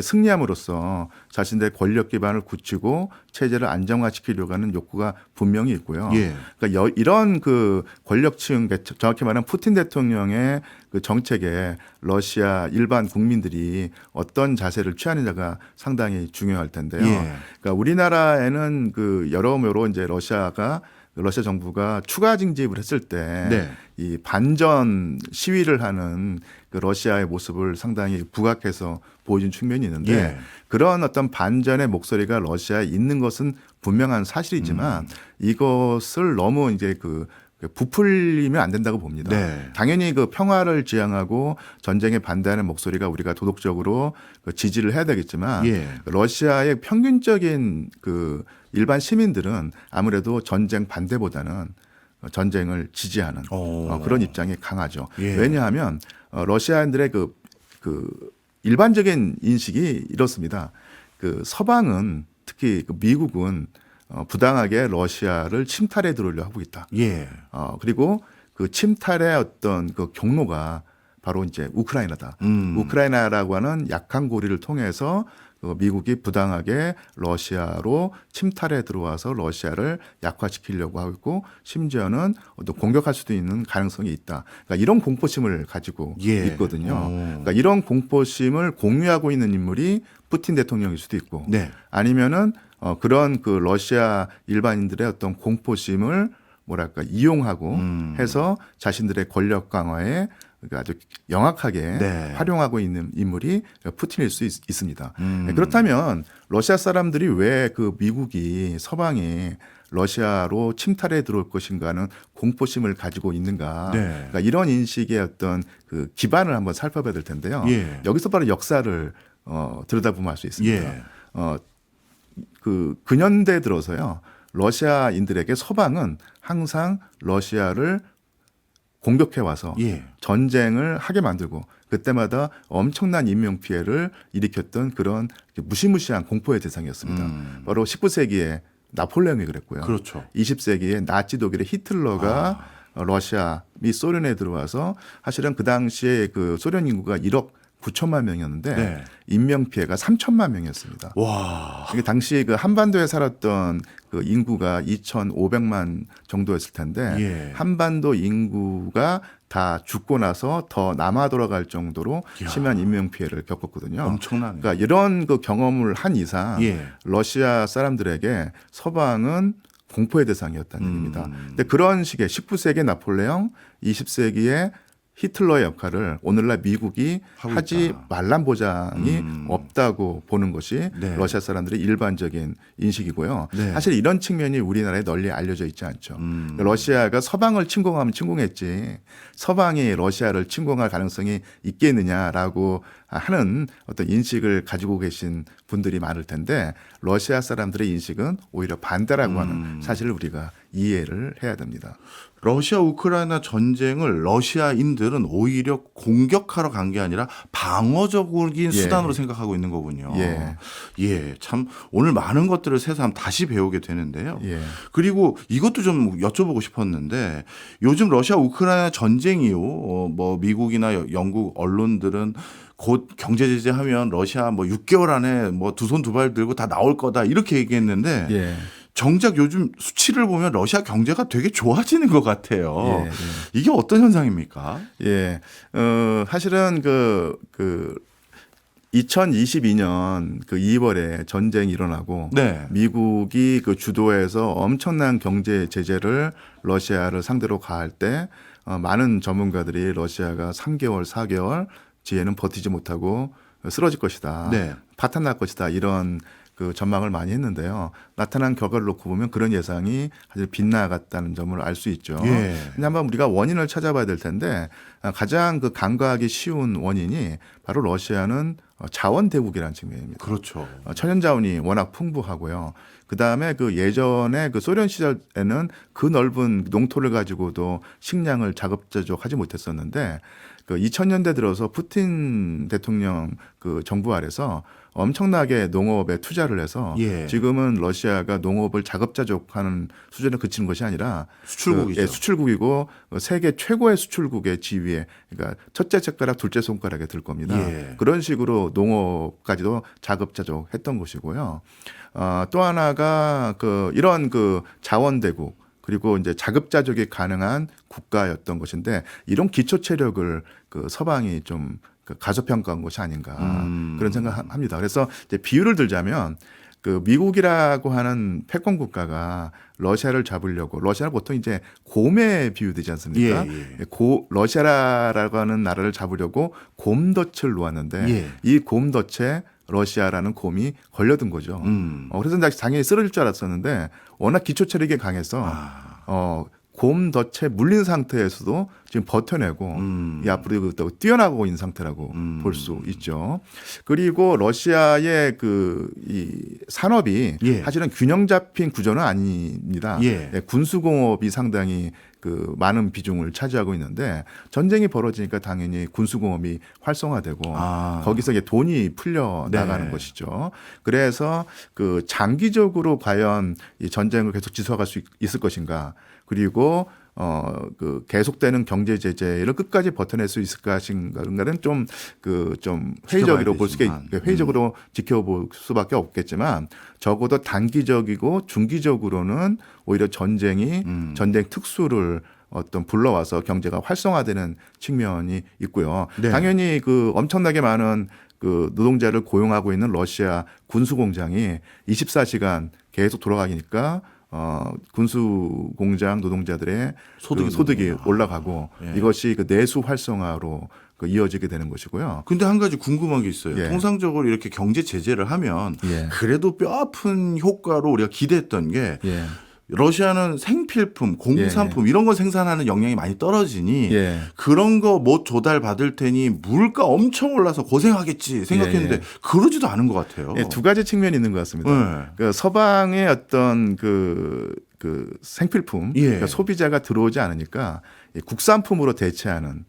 승리함으로써 자신들의 권력 기반을 굳히고 체제를 안정화시키려고 하는 욕구가 분명히 있고요. 예. 그러니까 이런 그 권력층, 정확히 말하면 푸틴 대통령의 그 정책에 러시아 일반 국민들이 어떤 자세를 취하느냐가 상당히 중요할 텐데요. 예. 그러니까 우리나라에는 그 여러모로 이제 러시아 정부가 추가 징집을 했을 때 네. 이 반전 시위를 하는 그 러시아의 모습을 상당히 부각해서 보여준 측면이 있는데 예. 그런 어떤 반전의 목소리가 러시아에 있는 것은 분명한 사실이지만 이것을 너무 이제 부풀리면 안 된다고 봅니다. 네. 당연히 그 평화를 지향하고 전쟁에 반대하는 목소리가 우리가 도덕적으로 지지를 해야 되겠지만 예. 러시아의 평균적인 그 일반 시민들은 아무래도 전쟁 반대보다는 전쟁을 지지하는 그런 입장이 강하죠. 예. 왜냐하면 러시아인들의 그 일반적인 인식이 이렇습니다. 그 서방은 특히 그 미국은 부당하게 러시아를 침탈해 들어오려 하고 있다. 예. 그리고 그 침탈의 어떤 그 경로가 바로 이제 우크라이나다. 우크라이나라고 하는 약한 고리를 통해서 미국이 부당하게 러시아로 침탈해 들어와서 러시아를 약화시키려고 하고 있고 심지어는 또 공격할 수도 있는 가능성이 있다. 그러니까 이런 공포심을 가지고 예. 있거든요. 그러니까 이런 공포심을 공유하고 있는 인물이 푸틴 대통령일 수도 있고 네. 아니면은 그런 그 러시아 일반인들의 어떤 공포심을 이용하고 해서 자신들의 권력 강화에 아주 영악하게 네. 활용하고 있는 인물이 푸틴일 수 있습니다. 그렇다면 러시아 사람들이 왜 그 미국이 서방이 러시아로 침탈해 들어올 것인가는 공포심을 가지고 있는가? 네. 그러니까 이런 인식의 어떤 그 기반을 한번 살펴봐야 될 텐데요. 예. 여기서 바로 역사를 들여다보면 알 수 있습니다. 예. 그 근현대 들어서요. 러시아인들에게 서방은 항상 러시아를 공격해 와서 예. 전쟁을 하게 만들고 그때마다 엄청난 인명 피해를 일으켰던 그런 무시무시한 공포의 대상이었습니다. 바로 19세기에 나폴레옹이 그랬고요. 그렇죠. 20세기에 나치 독일의 히틀러가 러시아 및 소련에 들어와서 사실은 그 당시에 그 소련 인구가 1억 9천만 명이었는데 네. 인명 피해가 3천만 명이었습니다. 와. 이게 당시 그 한반도에 살았던 그 인구가 2,500만 정도였을 텐데 예. 한반도 인구가 다 죽고 나서 더 남아 돌아갈 정도로 이야. 심한 인명 피해를 겪었거든요. 엄청나네. 그러니까 이런 그 경험을 한 이상 예. 러시아 사람들에게 서방은 공포의 대상이었다는 얘기입니다. 근데 그런 식의 19세기 나폴레옹, 20세기의 히틀러의 역할을 오늘날 미국이 하고 하지 있다. 말란 보장이 없다고 보는 것이 네. 러시아 사람들의 일반적인 인식이고요. 네. 사실 이런 측면이 우리나라에 널리 알려져 있지 않죠. 러시아가 서방을 침공하면 침공했지 서방이 러시아를 침공할 가능성이 있겠느냐라고 하는 어떤 인식을 가지고 계신 분들이 많을 텐데 러시아 사람들의 인식은 오히려 반대라고 하는 사실을 우리가 이해를 해야 됩니다. 러시아 우크라이나 전쟁을 러시아인들은 오히려 공격하러 간 게 아니라 방어적인 수단으로 생각하고 있는 거군요. 예. 예, 참 오늘 많은 것들을 새삼 다시 배우게 되는데요. 예. 그리고 이것도 좀 여쭤보고 싶었는데 요즘 러시아 우크라이나 전쟁이요. 뭐 미국이나 영국 언론들은 곧 경제 제재하면 러시아 뭐 6개월 안에 뭐 두 손 두 발 들고 다 나올 거다 이렇게 얘기했는데 예. 정작 요즘 수치를 보면 러시아 경제가 되게 좋아지는 것 같아요. 예, 예. 이게 어떤 현상입니까? 예. 사실은 2022년 그 2월에 전쟁이 일어나고 네. 미국이 그 주도해서 엄청난 경제 제재를 러시아를 상대로 가할 때 많은 전문가들이 러시아가 3개월, 4개월 뒤에는 버티지 못하고 쓰러질 것이다. 네. 파탄 날 것이다. 이런 그 전망을 많이 했는데요. 나타난 결과를 놓고 보면 그런 예상이 아주 빗나갔다는 점을 알 수 있죠. 예. 근데 한번 우리가 원인을 찾아봐야 될 텐데 가장 그 간과하기 쉬운 원인이 바로 러시아는 자원 대국이라는 측면입니다. 그렇죠. 천연 자원이 워낙 풍부하고요. 그다음에 그 예전에 그 소련 시절에는 그 넓은 농토를 가지고도 식량을 자급자족하지 못했었는데 그 2000년대 들어서 푸틴 대통령 그 정부 아래서 엄청나게 농업에 투자를 해서 예. 지금은 러시아가 농업을 자급자족하는 수준에 그치는 것이 아니라 수출국이죠. 수출국이고 세계 최고의 수출국의 지위에 그러니까 첫째 손가락, 둘째 손가락에 들 겁니다. 예. 그런 식으로 농업까지도 자급자족했던 것이고요. 또 하나가 그 이런 그 자원대국 그리고 이제 자급자족이 가능한 국가였던 것인데 이런 기초 체력을 그 서방이 좀 가소평가한 것이 아닌가 그런 생각합니다. 그래서 이제 비유를 들자면 그 미국이라고 하는 패권 국가가 러시아를 잡으려고 러시아는 보통 이제 곰에 비유되지 않습니까? 예. 러시아라고 하는 나라를 잡으려고 곰덫을 놓았는데 예. 이 곰덫에 러시아라는 곰이 걸려든 거죠. 그래서 당연히 쓰러질 줄 알았었는데 워낙 기초 체력이 강해서 곰덫에 물린 상태에서도 지금 버텨내고 이 앞으로 또 뛰어나가고 있는 상태라고 볼 수 있죠. 그리고 러시아의 그 이 산업이 예. 사실은 균형 잡힌 구조는 아닙니다. 예. 군수공업이 상당히 그 많은 비중을 차지하고 있는데 전쟁이 벌어지니까 당연히 군수공업이 활성화되고 거기서 이제 돈이 풀려 나가는 것이죠. 그래서 그 장기적으로 과연 이 전쟁을 계속 지속할 수 있을 것인가 그리고 그 계속되는 경제 제재를 끝까지 버텨낼 수 있을 것인가는 좀 회의적으로 회의적으로 지켜볼 수밖에 없겠지만 적어도 단기적이고 중기적으로는 오히려 전쟁 특수를 어떤 불러와서 경제가 활성화되는 측면이 있고요. 네. 당연히 그 엄청나게 많은 그 노동자를 고용하고 있는 러시아 군수 공장이 24시간 계속 돌아가니까 군수 공장 노동자들의 소득이 올라가고 이것이 그 내수 활성화로 이어지게 되는 것이고요. 근데 한 가지 궁금한 게 있어요. 예. 통상적으로 이렇게 경제 제재를 하면 예. 그래도 뼈아픈 효과로 우리가 기대했던 게 예. 러시아는 생필품, 공산품 이런 거 생산하는 역량이 많이 떨어지니 예. 그런 거 못 조달 받을 테니 물가 엄청 올라서 고생하겠지 생각했는데 그러지도 않은 것 같아요. 두 가지 측면이 있는 것 같습니다. 그 서방의 어떤 그 생필품 그러니까 소비자가 들어오지 않으니까 국산품으로 대체하는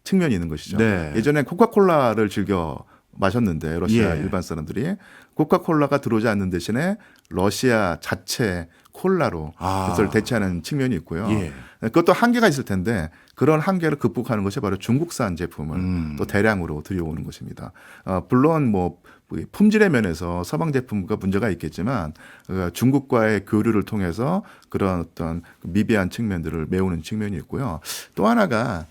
측면이 있는 것이죠. 네. 예전에 코카콜라를 즐겨 마셨는데 러시아 일반 사람들이 코카콜라가 들어오지 않는 대신에 러시아 자체 콜라로 그것을 대체하는 측면이 있고요. 그것도 한계가 있을 텐데 그런 한계를 극복하는 것이 바로 중국산 제품을 또 대량으로 들여오는 것입니다. 물론 뭐 품질의 면에서 서방 제품과 문제가 있겠지만 중국과의 교류를 통해서 그런 어떤 미비한 측면들을 메우는 측면이 있고요. 또 하나가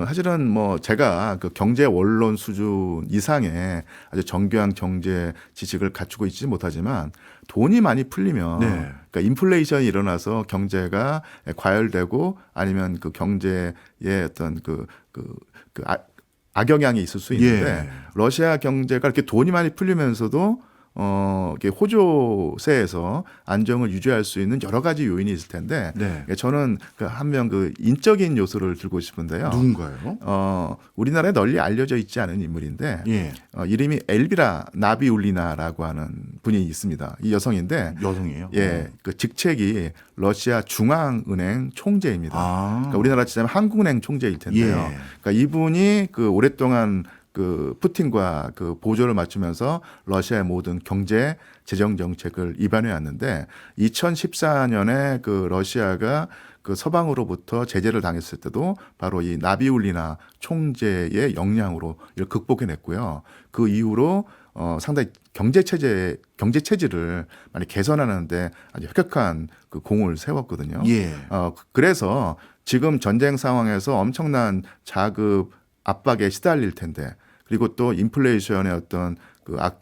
사실은 뭐 제가 그 경제 원론 수준 이상의 아주 정교한 경제 지식을 갖추고 있지 못하지만 돈이 많이 풀리면 그러니까 인플레이션이 일어나서 경제가 과열되고 아니면 그 경제의 어떤 악영향이 있을 수 있는데 러시아 경제가 이렇게 돈이 많이 풀리면서도 이렇게 호조세에서 안정을 유지할 수 있는 여러 가지 요인이 있을 텐데 저는 한 명 그 인적인 요소를 들고 싶은데요. 누군가요? 우리나라에 널리 알려져 있지 않은 인물인데 이름이 엘비라 나비울리나라고 하는 분이 있습니다. 이 여성인데 여성이에요? 그 직책이 러시아 중앙은행 총재입니다. 그러니까 우리나라 치자면 한국은행 총재일 텐데요. 그러니까 이분이 그 오랫동안 그 푸틴과 그 보조를 맞추면서 러시아의 모든 경제 재정 정책을 입안해 왔는데 2014년에 그 러시아가 그 서방으로부터 제재를 당했을 때도 바로 이 나비울리나 총재의 역량으로 이를 극복해냈고요. 그 이후로 상당히 경제 체질을 많이 개선하는데 아주 혁혁한 그 공을 세웠거든요. 그래서 지금 전쟁 상황에서 엄청난 자급 압박에 시달릴 텐데 그리고 또 인플레이션의 어떤 그러니까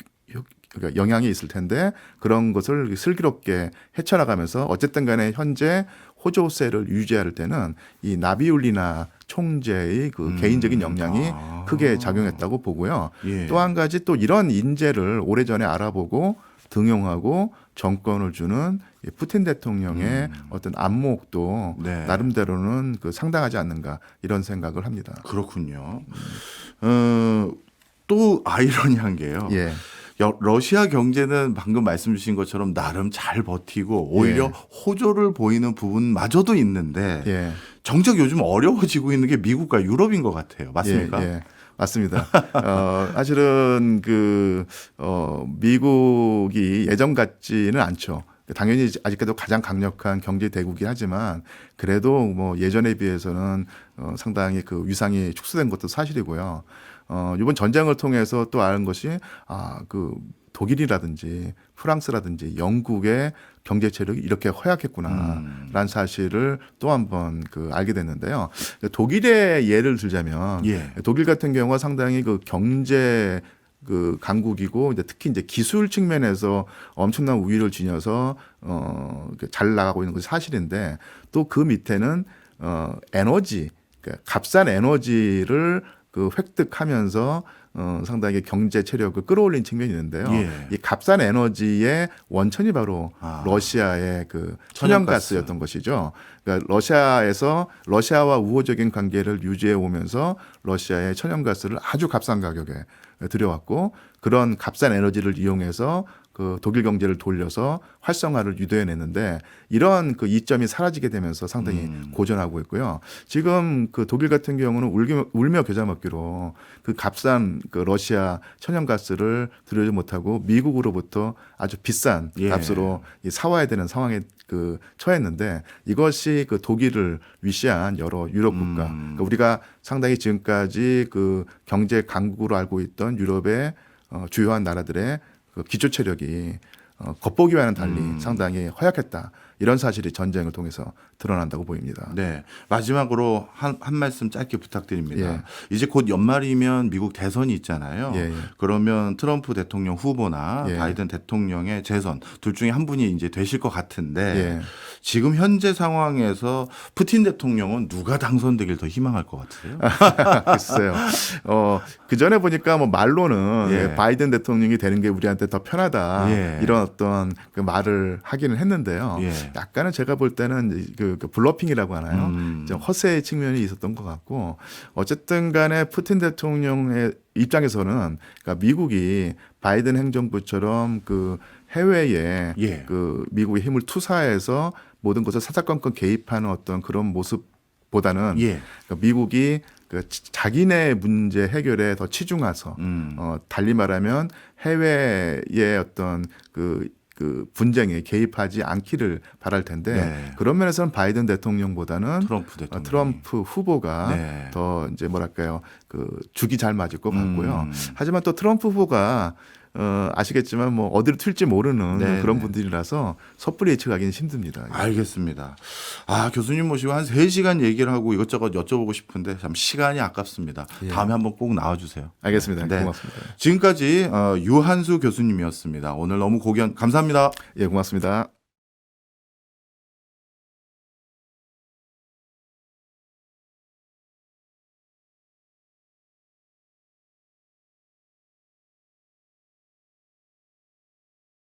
영향이 있을 텐데 그런 것을 슬기롭게 헤쳐나가면서 어쨌든 간에 현재 호조세를 유지할 때는 이 나비울리나 총재의 그 개인적인 역량이 크게 작용했다고 보고요. 또 한 가지 또 이런 인재를 오래전에 알아보고 등용하고 정권을 주는 푸틴 대통령의 어떤 안목도 나름대로는 그 상당하지 않는가 이런 생각을 합니다. 그렇군요. 또 아이러니한 게요. 러시아 경제는 방금 말씀 주신 것처럼 나름 잘 버티고 오히려 예. 호조를 보이는 부분마저도 있는데 예. 정작 요즘 어려워지고 있는 게 미국과 유럽인 것 같아요. 맞습니까? 예, 예. 맞습니다. 사실은 미국이 예전 같지는 않죠. 당연히 아직까지도 가장 강력한 경제 대국이긴 하지만 그래도 뭐 예전에 비해서는 상당히 그 위상이 축소된 것도 사실이고요. 이번 전쟁을 통해서 또 아는 것이 독일이라든지 프랑스라든지 영국의 경제 체력이 이렇게 허약했구나라는 사실을 또 한 번 알게 됐는데요. 독일의 예를 들자면 예. 독일 같은 경우가 상당히 경제 강국이고 특히 이제 기술 측면에서 엄청난 우위를 지녀서 잘 나가고 있는 것이 사실인데 또 그 밑에는 에너지, 그러니까 값싼 에너지를 획득하면서 상당히 경제 체력을 끌어올린 측면이 있는데요. 예. 이 값싼 에너지의 원천이 바로 러시아의 천연가스였던 것이죠. 그러니까 러시아와 우호적인 관계를 유지해 오면서 러시아의 천연가스를 아주 값싼 가격에 들여왔고 그런 값싼 에너지를 이용해서 독일 경제를 돌려서 활성화를 유도해냈는데 이런 이점이 사라지게 되면서 상당히 고전하고 있고요. 지금 독일 같은 경우는 울며 겨자 먹기로 값싼 러시아 천연가스를 들여오지 못하고 미국으로부터 아주 비싼 값으로 사와야 되는 상황에 처했는데 이것이 독일을 위시한 여러 유럽 국가 그러니까 우리가 상당히 지금까지 경제 강국으로 알고 있던 유럽의 주요한 나라들의 기초 체력이 겉보기와는 달리 상당히 허약했다. 이런 사실이 전쟁을 통해서 드러난다고 보입니다. 네. 마지막으로 한 말씀 짧게 부탁드립니다. 예. 이제 곧 연말이면 미국 대선이 있잖아요. 예, 예. 그러면 트럼프 대통령 후보나 예. 바이든 대통령의 재선 둘 중에 한 분이 이제 되실 것 같은데 예. 지금 현재 상황에서 푸틴 대통령은 누가 당선되길 더 희망할 것 같으세요? 글쎄요. 그 전에 보니까 말로는 예. 바이든 대통령이 되는 게 우리한테 더 편하다. 예. 이런 어떤 말을 하기는 했는데요. 예. 약간은 제가 볼 때는 블러핑이라고 하나요? 좀 허세의 측면이 있었던 것 같고 어쨌든 간에 푸틴 대통령의 입장에서는 그러니까 미국이 바이든 행정부처럼 해외에 예. 미국의 힘을 투사해서 모든 것을 사사건건 개입하는 어떤 그런 모습보다는 예. 그러니까 미국이 자기네 문제 해결에 더 치중해서 달리 말하면 해외의 어떤 분쟁에 개입하지 않기를 바랄 텐데 네. 그런 면에서는 바이든 대통령보다는 트럼프 후보가 네. 더 이제 뭐랄까요 죽이 잘 맞을 것 같고요. 하지만 또 트럼프 후보가 아시겠지만 어디로 튈지 모르는 네, 그런 네. 분들이라서 섣불리 예측하기는 힘듭니다. 알겠습니다. 교수님 모시고 한 3시간 얘기를 하고 이것저것 여쭤보고 싶은데 참 시간이 아깝습니다. 예. 다음에 한번 꼭 나와주세요. 알겠습니다. 네. 고맙습니다. 지금까지 유한수 교수님이었습니다. 오늘 너무 감사합니다. 예, 고맙습니다.